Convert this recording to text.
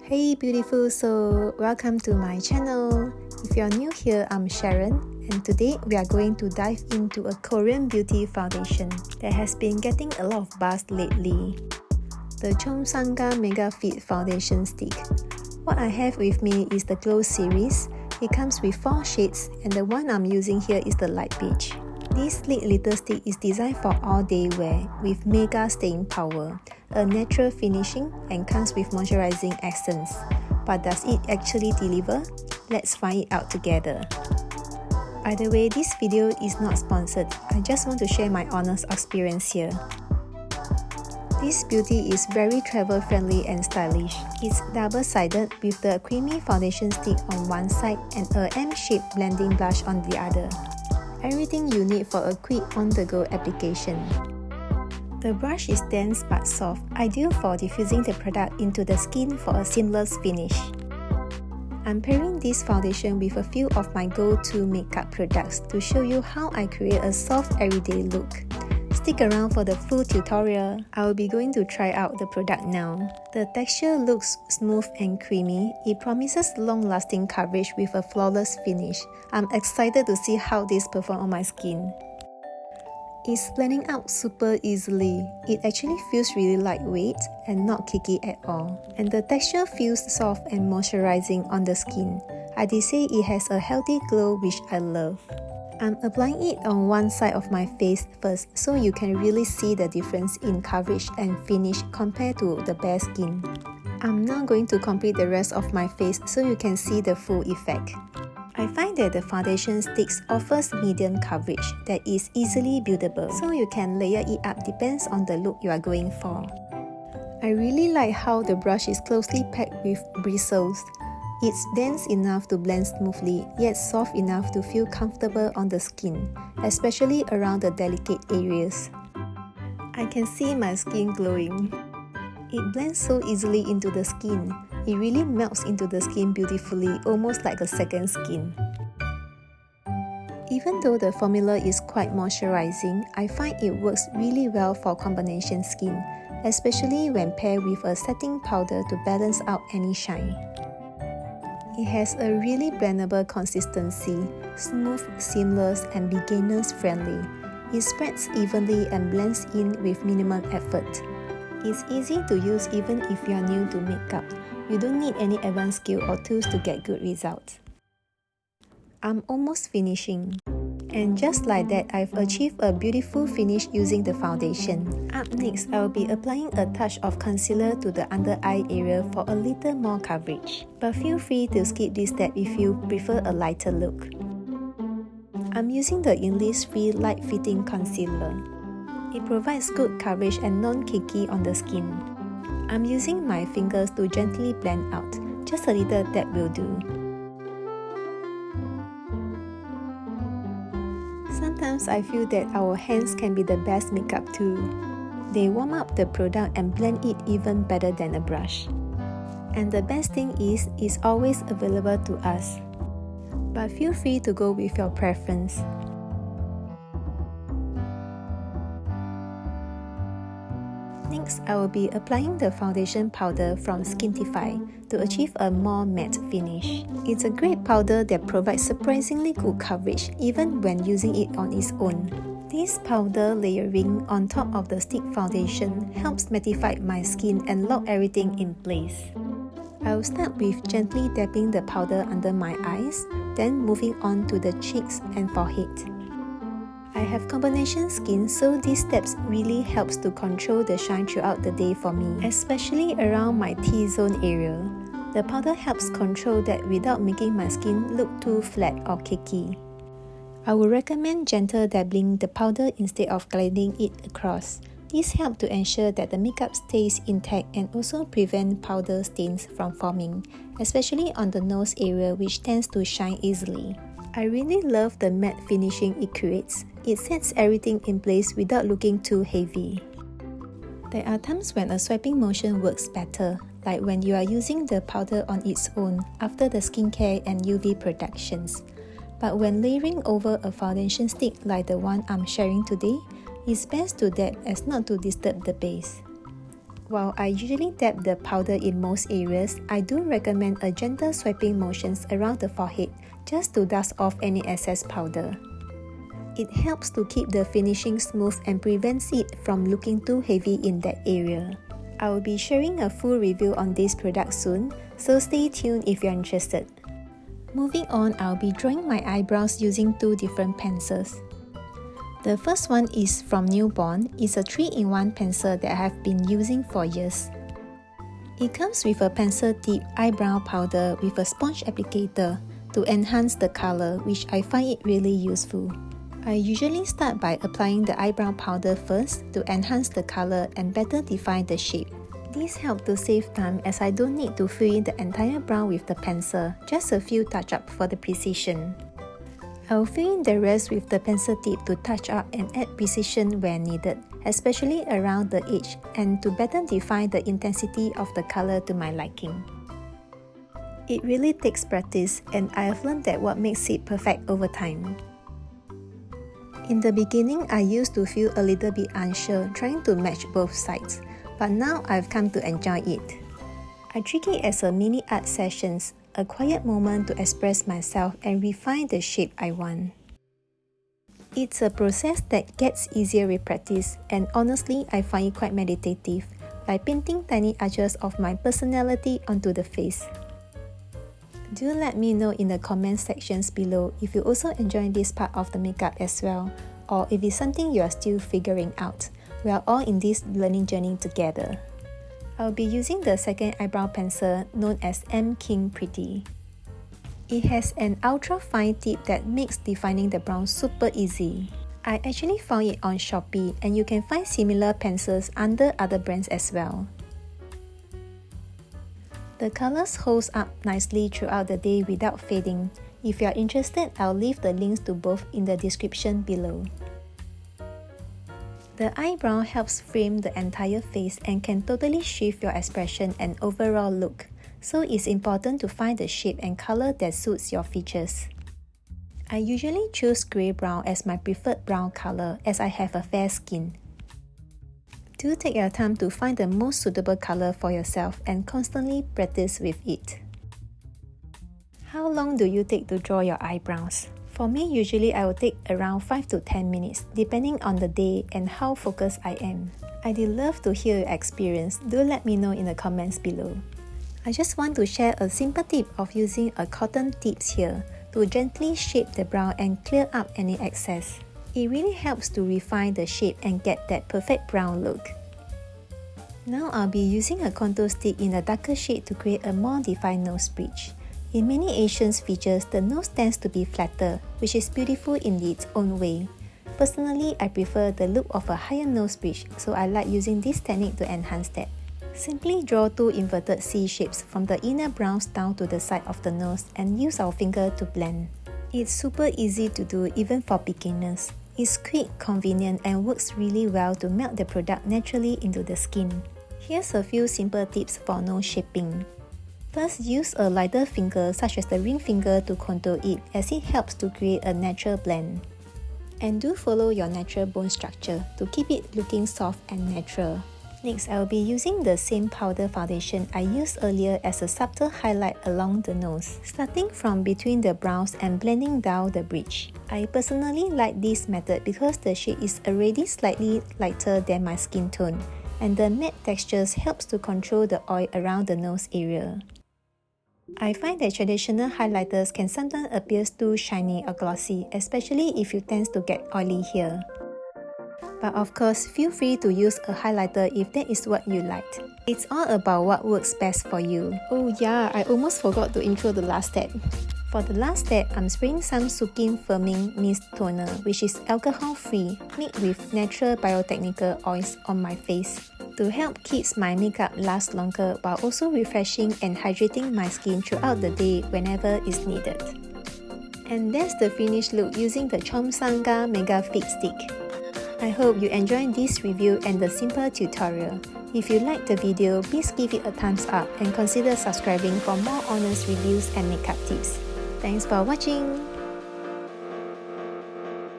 Hey beautiful soul, welcome to my channel. If you're new here, I'm Sharon, and today we are going to dive into a Korean beauty foundation that has been getting a lot of buzz lately. The Chosungah Mega Fit Foundation Stick. What I have with me is the Glow series. It comes with 4 shades, and the one I'm using here is the light beige. This sleek little stick is designed for all-day wear with mega staying power, a natural finishing, and comes with moisturizing essence. But does it actually deliver? Let's find it out together. By the way, this video is not sponsored. I just want to share my honest experience here. This beauty is very travel-friendly and stylish. It's double-sided with the creamy foundation stick on one side and a M-shaped blending blush on the other. Everything you need for a quick on-the-go application. The brush is dense but soft, ideal for diffusing the product into the skin for a seamless finish. I'm pairing this foundation with a few of my go-to makeup products to show you how I create a soft everyday look. Stick around for the full tutorial. I will be going to try out the product now. The texture looks smooth and creamy. It promises long-lasting coverage with a flawless finish. I'm excited to see how this performs on my skin. It's blending out super easily. It actually feels really lightweight and not cakey at all. And the texture feels soft and moisturizing on the skin. I did say it has a healthy glow, which I love. I'm applying it on one side of my face first so you can really see the difference in coverage and finish compared to the bare skin. I'm now going to complete the rest of my face so you can see the full effect. I find that the foundation sticks offers medium coverage that is easily buildable, so you can layer it up depends on the look you are going for. I really like how the brush is closely packed with bristles. It's dense enough to blend smoothly, yet soft enough to feel comfortable on the skin, especially around the delicate areas. I can see my skin glowing. It blends so easily into the skin. It really melts into the skin beautifully, almost like a second skin. Even though the formula is quite moisturizing, I find it works really well for combination skin, especially when paired with a setting powder to balance out any shine. It has a really blendable consistency, smooth, seamless, and beginners friendly. It spreads evenly and blends in with minimum effort. It's easy to use even if you are new to makeup. You don't need any advanced skill or tools to get good results. I'm almost finishing. And just like that, I've achieved a beautiful finish using the foundation. Up next, I'll be applying a touch of concealer to the under eye area for a little more coverage. But feel free to skip this step if you prefer a lighter look. I'm using the Innisfree Light Fitting Concealer. It provides good coverage and non-cakey on the skin. I'm using my fingers to gently blend out. Just a little dab will do. Sometimes I feel that our hands can be the best makeup too. They warm up the product and blend it even better than a brush. And the best thing is, it's always available to us. But feel free to go with your preference. Next, I will be applying the foundation powder from Skintific to achieve a more matte finish. It's a great powder that provides surprisingly good coverage even when using it on its own. This powder layering on top of the stick foundation helps mattify my skin and lock everything in place. I will start with gently dabbing the powder under my eyes, then moving on to the cheeks and forehead. I have combination skin, so these steps really helps to control the shine throughout the day for me, especially around my T-zone area. The powder helps control that without making my skin look too flat or cakey. I would recommend gentle dabbling the powder instead of gliding it across. This helps to ensure that the makeup stays intact and also prevent powder stains from forming, especially on the nose area, which tends to shine easily. I really love the matte finishing it creates. It sets everything in place without looking too heavy. There are times when a swiping motion works better, like when you are using the powder on its own after the skincare and UV protections. But when layering over a foundation stick like the one I'm sharing today, it's best to dab as not to disturb the base. While I usually dab the powder in most areas, I do recommend a gentle swiping motions around the forehead just to dust off any excess powder. It helps to keep the finishing smooth and prevents it from looking too heavy in that area. I will be sharing a full review on this product soon, so stay tuned if you're interested. Moving on, I'll be drawing my eyebrows using two different pencils. The first one is from Newborn. It's a 3-in-1 pencil that I have been using for years. It comes with a pencil tip eyebrow powder with a sponge applicator to enhance the color, which I find it really useful. I usually start by applying the eyebrow powder first to enhance the color and better define the shape. This helps to save time as I don't need to fill in the entire brow with the pencil, just a few touch-ups for the precision. I'll fill in the rest with the pencil tip to touch up and add precision where needed, especially around the edge and to better define the intensity of the color to my liking. It really takes practice, and I have learned that what makes it perfect over time. In the beginning, I used to feel a little bit unsure trying to match both sides, but now I've come to enjoy it. I treat it as a mini art sessions, a quiet moment to express myself and refine the shape I want. It's a process that gets easier with practice, and honestly, I find it quite meditative, like painting tiny arches of my personality onto the face. Do let me know in the comment sections below if you also enjoy this part of the makeup as well, or if it's something you are still figuring out. We are all in this learning journey together. I'll be using the second eyebrow pencil known as Mking Pretty. It has an ultra fine tip that makes defining the brow super easy. I actually found it on Shopee, and you can find similar pencils under other brands as well. The colors holds up nicely throughout the day without fading. If you are interested, I'll leave the links to both in the description below. The eyebrow helps frame the entire face and can totally shift your expression and overall look, so it's important to find the shape and color that suits your features. I usually choose grey brown as my preferred brown color as I have a fair skin. Do take your time to find the most suitable color for yourself and constantly practice with it. How long do you take to draw your eyebrows? For me, usually I will take around 5 to 10 minutes, depending on the day and how focused I am. I'd love to hear your experience. Do let me know in the comments below. I just want to share a simple tip of using a cotton tips here to gently shape the brow and clear up any excess. It really helps to refine the shape and get that perfect brown look. Now I'll be using a contour stick in a darker shade to create a more defined nose bridge. In many Asian features, the nose tends to be flatter, which is beautiful in its own way. Personally, I prefer the look of a higher nose bridge, so I like using this technique to enhance that. Simply draw two inverted C shapes from the inner brows down to the side of the nose and use our finger to blend. It's super easy to do even for beginners. It's quick, convenient, and works really well to melt the product naturally into the skin. Here's a few simple tips for nose shaping. First, use a lighter finger such as the ring finger to contour it, as it helps to create a natural blend. And do follow your natural bone structure to keep it looking soft and natural. Next, I will be using the same powder foundation I used earlier as a subtle highlight along the nose, starting from between the brows and blending down the bridge. I personally like this method because the shade is already slightly lighter than my skin tone, and the matte textures helps to control the oil around the nose area. I find that traditional highlighters can sometimes appear too shiny or glossy, especially if you tend to get oily here. But of course, feel free to use a highlighter if that is what you like. It's all about what works best for you. Oh yeah, I almost forgot to intro the last step. For the last step, I'm spraying some Sukin Firming Mist Toner, which is alcohol-free, made with natural biotechnical oils on my face, to help keep my makeup last longer while also refreshing and hydrating my skin throughout the day whenever it's needed. And that's the finished look using the Chosungah Mega Fix Stick. I hope you enjoyed this review and the simple tutorial. If you liked the video, please give it a thumbs up and consider subscribing for more honest reviews and makeup tips. Thanks for watching!